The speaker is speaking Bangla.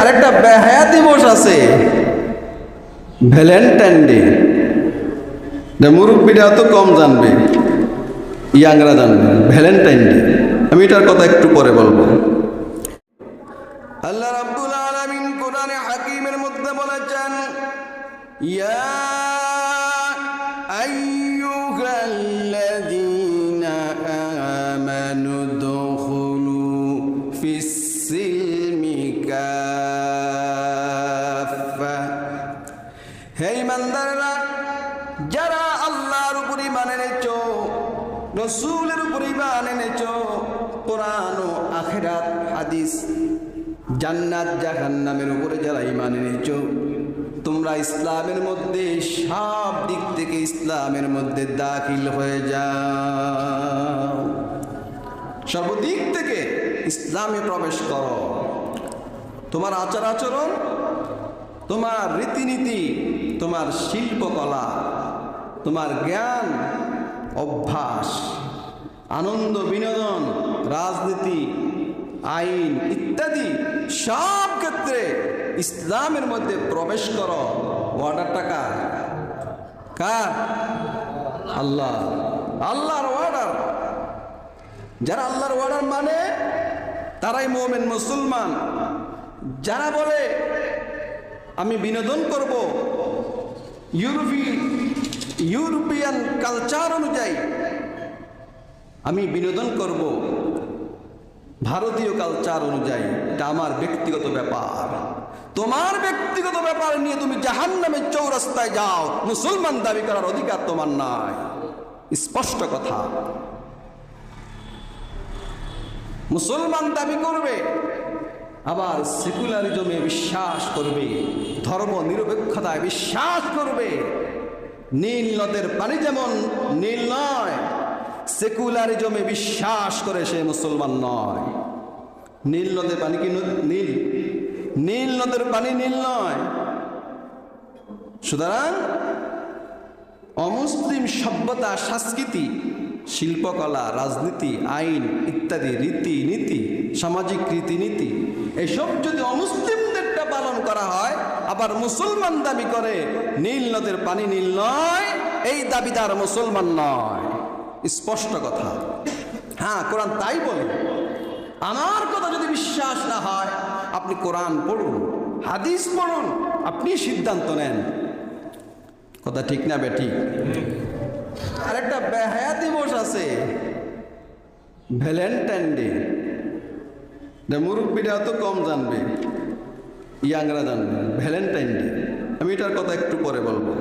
আরেকটা বেহায়া দিবস আছে, ভ্যালেন্টাইন ডে। মুরব্বীরা তো কম জানবে, ইয়াংরা জানবে ভ্যালেন্টাইন ডে। আমি এটার কথা একটু পরে বলবো। আল্লাহ রাব্বুল আলামিন কোরআনে হাকিমের মধ্যে বলেছেন, ইয়া আইয়ুহাল্লাযীনা আমানু দুখুলু ফিস-সিলমি কাফা। হে ইমানদাররা, যারা আল্লাহর উপর ঈমান এনেছো, রাসূলের উপর ঈমান এনেছো, কোরআন ও আখিরাত, হাদিস, জান্নাত জাহান্নামের উপরে যারা ঈমান এনেছো, তোমরা ইসলামের মধ্যে সব দিক থেকে ইসলামের মধ্যে দাখিল হয়ে যাও। সর্বদিক থেকে ইসলামে প্রবেশ করো। তোমার আচার আচরণ, তোমার রীতিনীতি, তোমার শিল্পকলা, তোমার জ্ঞান, অভ্যাস, আনন্দ বিনোদন, রাজনীতি, আইন ইত্যাদি সব ক্ষেত্রে ইসলামের মধ্যে প্রবেশ করো। অর্ডারটা কার? কার? আল্লাহ। আল্লাহর অর্ডার। যারা আল্লাহর অর্ডার মানে তারাই মুমিন মুসলমান। যারা বলে আমি বিনোদন করব ইউরোপিয়ান কালচার অনুযায়ী, আমি বিনোদন করব ভারতীয় কালচার অনুযায়ী, এটা আমার ব্যক্তিগত ব্যাপার। তোমার ব্যক্তিগত ব্যাপার নিয়ে তুমি জাহান্নামের চৌরাস্তায় যাও, মুসলমান দাবি করার অধিকার তোমার নাই। স্পষ্ট কথা। মুসলমান দাবি করবে, আবার সেকুলারিজমে বিশ্বাস করবে, ধর্ম নিরপেক্ষতায় বিশ্বাস করবে। নীল নদের পানি যেমন নীল নয়, সেকুলারিজমে বিশ্বাস করে সে মুসলমান নয়। নীল নদের পানি কি নীল? নীল নদের পানি নীল নয়। সুতরাং অমুসলিম সভ্যতা, সংস্কৃতি, শিল্পকলা, রাজনীতি, আইন ইত্যাদি রীতিনীতি, সামাজিক রীতিনীতি, এসব যদি অমুসলিমদেরটা পালন করা হয়, আবার মুসলমান দাবি করে নীল নদের পানি নীল নয়, এই দাবিদার মুসলমান নয়। স্পষ্ট কথা। হ্যাঁ, কোরআন তাই বলে। আমার কথা যদি বিশ্বাস না হয়, আপনি কোরআন পড়ুন, হাদিস পড়ুন, আপনি সিদ্ধান্ত নেন। কথা ঠিক না বেঠিক? আরেকটা বেহায়া দিবস আছে, ভ্যালেন্টাইন ডে। মুরব্বীরা তো কম জানবে, ইয়াংরা জানবে ভ্যালেন্টাইন ডে। আমি এটার কথা একটু পরে বলবো।